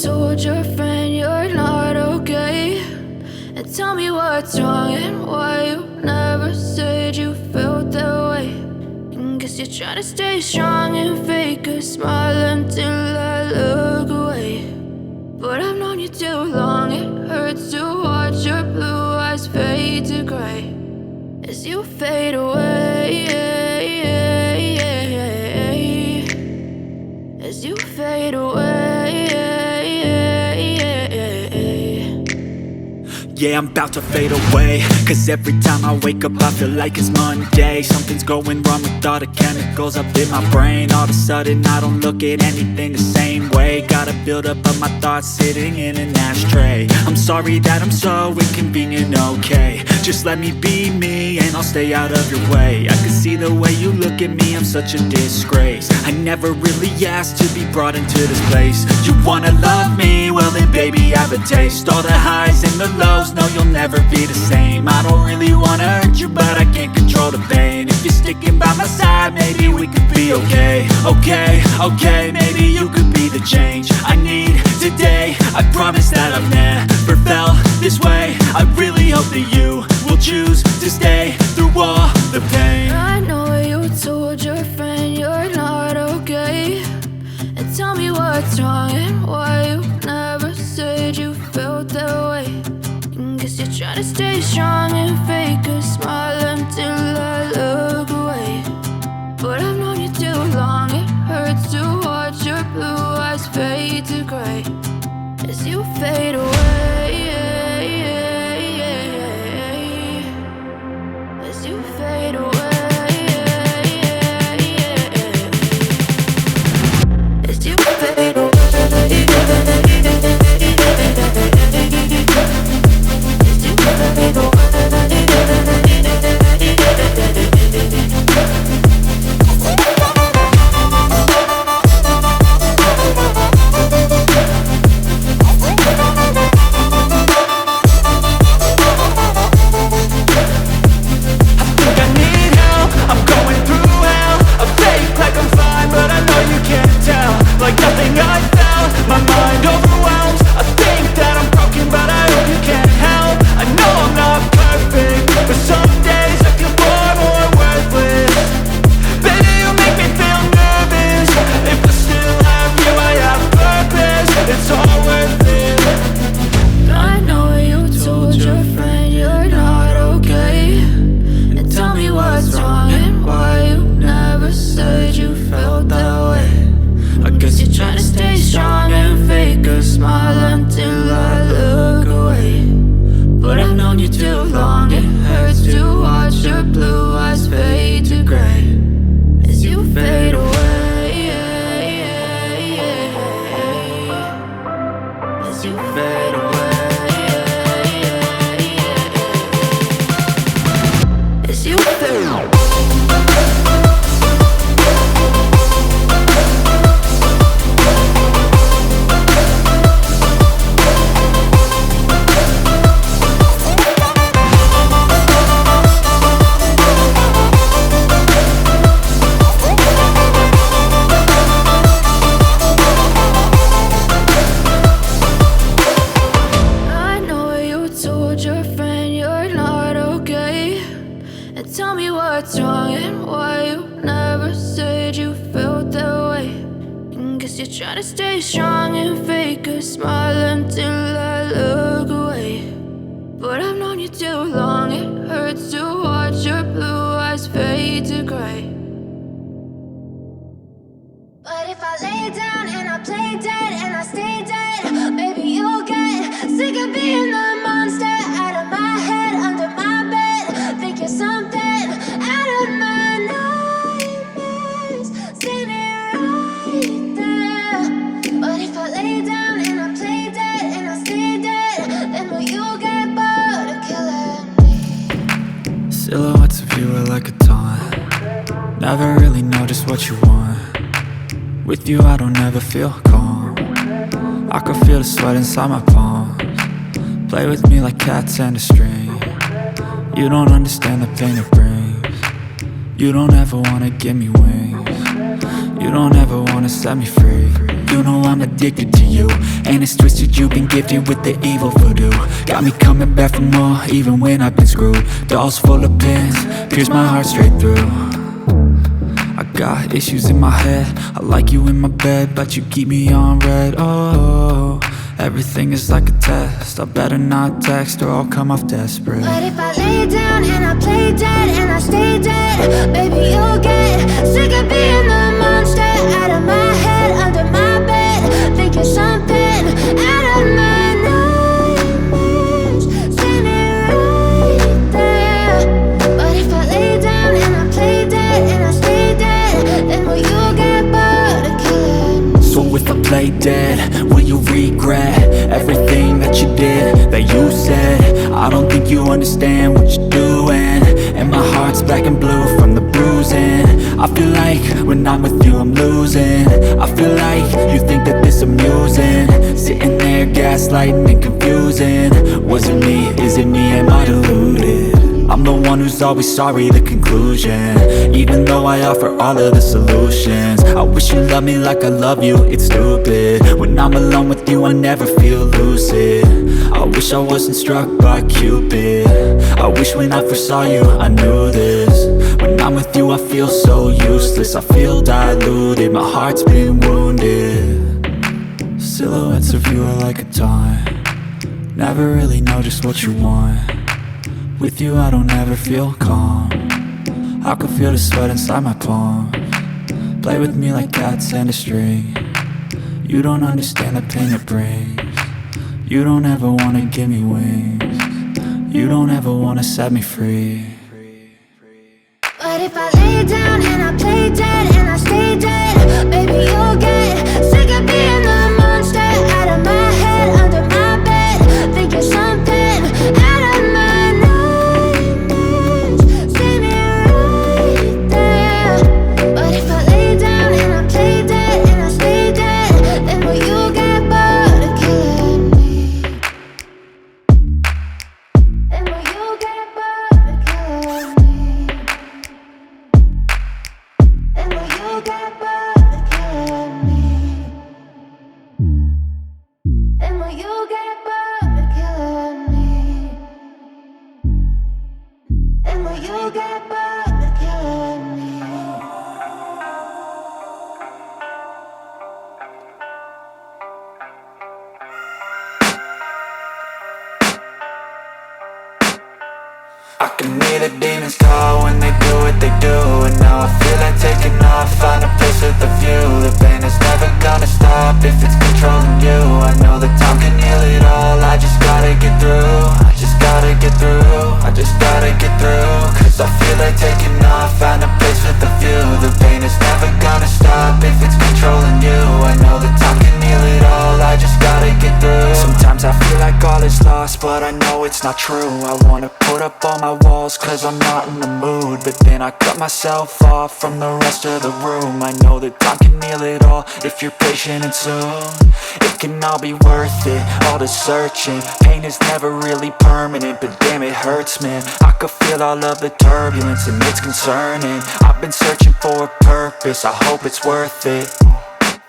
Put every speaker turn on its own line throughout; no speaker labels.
told your friend you're not okay, and tell me what's wrong and why you never said you felt that way. And guess you're trying to stay strong and fake a smile until I look away. But I've known you too long, it hurts to watch your blue eyes fade to gray as you fade away, as you fade away.
Yeah, I'm about to fade away, cause every time I wake up I feel like it's Monday. Something's going wrong with all the chemicals up in my brain. All of a sudden I don't look at anything the same way. Gotta build up of my thoughts sitting in an ashtray. I'm sorry that I'm so inconvenient, okay. Just let me be me and I'll stay out of your way. I can see the way you look at me, I'm such a disgrace. I never really asked to be brought into this place. You wanna love me? Well then baby I have a taste. All the highs and the lows, no you'll never be the same. I don't really wanna hurt you but I can't control the pain. If you're sticking by my side maybe we could be okay. Okay, maybe you could be the change I need today. I promise that I've never felt this way. I really hope that you will choose to stay through all the pain.
I know you told your friend you're not okay, and tell me what's wrong and why you never said you felt that way. And guess you're trying to stay strong and fake a smile until I look away. But I've known you too long, it hurts to watch your blue eyes fade to gray as you fade away, as you fade away, as you fade away.
Silhouettes of you are like a taunt. Never really know just what you want. With you I don't ever feel calm. I can feel the sweat inside my palms. Play with me like cats and a string. You don't understand the pain it brings. You don't ever wanna give me wings. You don't ever wanna set me free. you know I'm addicted to you. And it's twisted, you've been gifted with the evil voodoo. Got me coming back for more, even when I've been screwed. Dolls full of pins, pierce my heart straight through. I got issues in my head, I like you in my bed, but you keep me on red. Oh, everything is like a test, I better not text or I'll come off desperate.
But if I lay down and I play dead and I stay dead, baby, you'll get sick of being the monster out of my head, under my bed, thinking something out of my nightmares, standing right there. But if I lay down and I play dead and I stay dead, then will you get bored of killing me?
So if I play dead, will you regret everything that you did, that you said? I don't think you understand what you're doing, and my heart's black and blue from the bruising. I feel like when I'm with you I'm losing. I feel like you think that this amusing, sitting there gaslighting and confusing. Was it me? Is it me? Am I deluded? I'm the one who's always sorry, the conclusion, even though I offer all of the solutions. I wish you loved me like I love you, it's stupid. When I'm alone with you I never feel lucid. I wish I wasn't struck by Cupid. I wish when I first saw you I knew this. When I'm with you I feel so useless, I feel diluted, my heart's been wounded. Silhouettes of you are like a taunt, never really know just what you want. With you I don't ever feel calm, I can feel the sweat inside my palms. Play with me like cats and a string, you don't understand the pain it brings. You don't ever wanna give me wings, you don't ever wanna set me free.
But if I lay down and I play dead and I stay dead, baby, you'll get sick of being the monster out of my head, under my bed, thinking something out of my nightmares, standing right there. But if I lay down and I play dead and I stay dead, then will you get bored of killing me? Then will you get bored of killing me? And will you get bored of killing me? And will you get bored of killing me? And will you get bored of killing me?
I can hear the demons call when they do what they do, and now I feel like taking off, find a place with a view. The pain is never gonna stop if it's controlling you. I know that time can heal it all, I just gotta get through. I just gotta get through, I just gotta get through. Cause I feel like taking off, find a place with a view. The pain is never gonna stop if it's controlling you. I know that time can heal it all, I just gotta get through. Sometimes I feel like all is lost, but I know it's not true. I wanna put up all my walls cause I'm not in the mood, but then I cut myself off from the rest of the room. I know that time can heal it all if you're patient and soon. It can all be worth it, all the searching. Pain is never really permanent, but damn it hurts, man. I could feel all of the turbulence and it's concerning. I've been searching for a purpose, I hope it's worth it.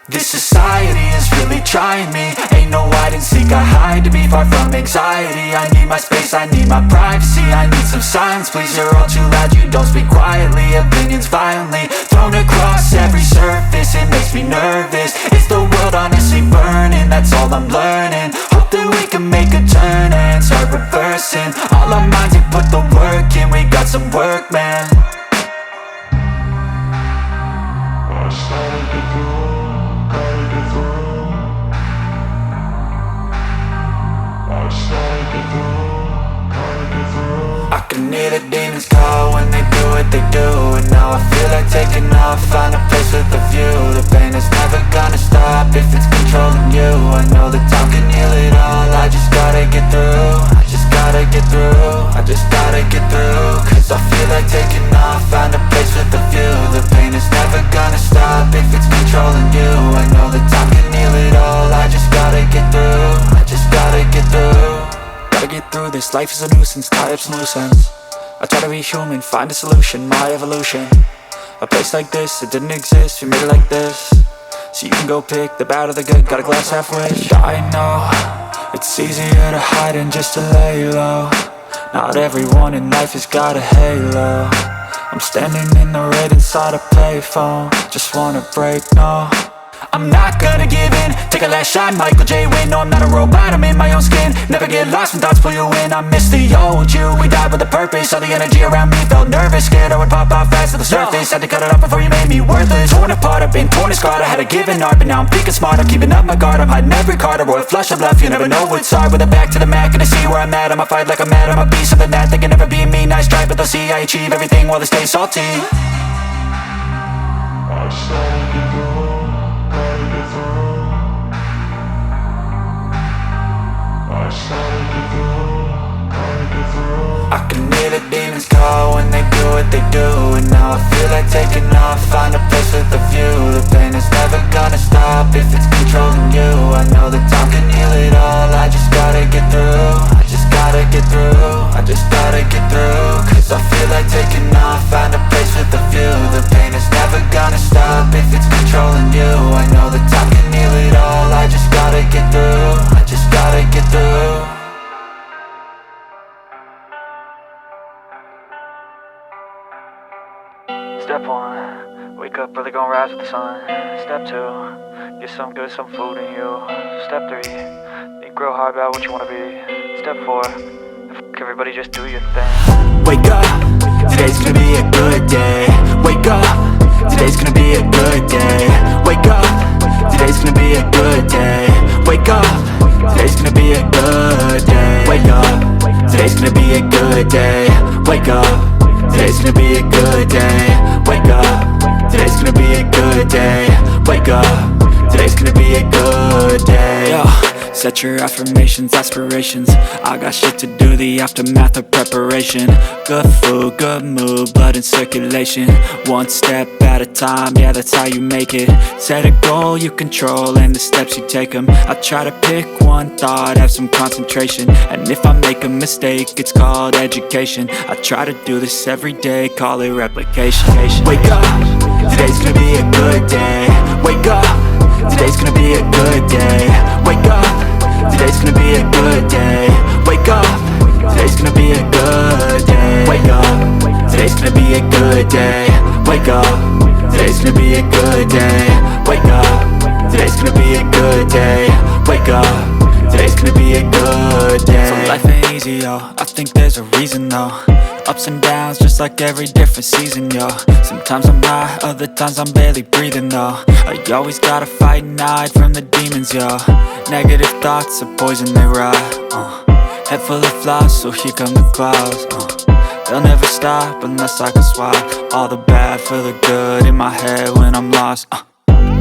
This society is really trying me. Ain't no hide and seek, I hide to be far from anxiety. I need my space, I need my privacy, I need some silence, please. You're all too loud, you don't speak quietly. Opinions violently thrown across every surface, it makes me nervous. Is the world honestly burning? That's all I'm learning. Hope that we can make a turn and start reversing. All our minds have put the work in, we got some work, man. I started to grow. I can hear the demons call when they do what they do, and now I feel like taking off, find a place with a view. The pain is never gonna stop if it's controlling you. I know that time can heal it all, I just gotta get through. I just gotta get through, I just gotta get through. Cause I feel like taking off, find a place with a view. The pain is never gonna stop if it's controlling you. I know that time can heal it all, I just gotta get through. I just gotta get through. Gotta get through this, life is a nuisance, tie up some loose ends. I try to be human, find a solution, my evolution. A place like this, it didn't exist, we made it like this. So you can go pick the bad or the good, got a glass halfway. I know it's easier to hide than just to lay low. Not everyone in life has got a halo. I'm standing in the red inside a payphone. Just wanna break, no, I'm not gonna give in. Take a last shot, Michael J. Win. No, I'm not a robot, I'm in my own skin. Never get lost when thoughts pull you in. I miss the old you, we died with a purpose. All the energy around me felt nervous. Scared I would pop out fast to the surface. Had to cut it off before you made me worthless. Torn apart, I've been torn and scarred. I had a given art, but now I'm thinking smart. I'm keeping up my guard, I'm hiding every card. A royal flush of love, you never know what's hard. With a back to the mat, gonna see where I'm at. I'ma fight like I'm mad, I'ma be something that they can never be me. Nice try, but they'll see I achieve everything while they stay salty. I started to go, gotta get through. I started to go, gotta get through. I can hear the demons call when they do what they do. And now I feel like taking off, find a place with a view. The pain is never gonna stop if it's controlling you. I know that time can heal it all, I just gotta get through. I just gotta get through, I just gotta get through. Cause I feel like taking off, find a place with a view. The pain is never gonna stop if it's controlling you. I know that time can heal it all, I just gotta get through. I just gotta get through. Step 1, wake up early, gon' rise with the sun. Step 2, get some good, some food in you. Step 3, think real hard about what you wanna be. Step 4, fuck everybody, just do your thing. Wake up, today's gonna be a good day. Wake up, today's gonna be a good day. Wake up, today's gonna be a good day. Wake up, today's gonna be a good day. Wake up, today's gonna be a good day. Wake up, today's gonna be a good day. Wake up, today's gonna be a good day. Wake up, today's gonna be a good day. Yo, set your affirmations, aspirations. I got shit to do, the aftermath of preparation. Good food, good mood, blood in circulation. One step at a time, yeah, that's how you make it. Set a goal you control and the steps you take them. I try to pick one thought, have some concentration. And if I make a mistake, it's called education. I try to do this every day, call it replication. Wake up, today's gonna be a good day. Wake up, today's gonna be a good day. Wake up, today's gonna be a good day. Wake up, today's gonna be a good day. Wake up, today's gonna be a good day. Wake up, today's gonna be a good day. Wake up, today's gonna be a good day. Wake up, today's gonna be a good day. So life ain't easy, yo, I think there's a reason though. Ups and downs, just like every different season, yo. Sometimes I'm high, other times I'm barely breathing, though. I always gotta fight and hide from the demons, yo. Negative thoughts are poison, they rot. Head full of flies, so here come the clouds. They'll never stop unless I can swap all the bad for the good in my head when I'm lost.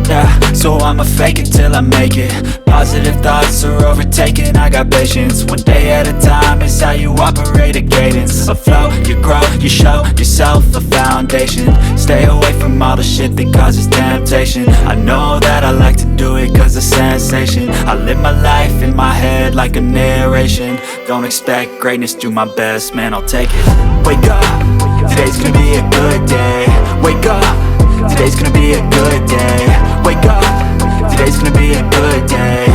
Yeah, so I'ma fake it till I make it. Positive thoughts are overtaken, I got patience. One day at a time is how you operate a cadence. A flow, you grow, you show yourself a foundation. Stay away from all the shit that causes temptation. I know that I like to do it cause it's sensation. I live my life in my head like a narration. Don't expect greatness, do my best, man, I'll take it. Wake up, today's gonna be a good day. Wake up, today's gonna be a good day. Wake up, today's gonna be a good day.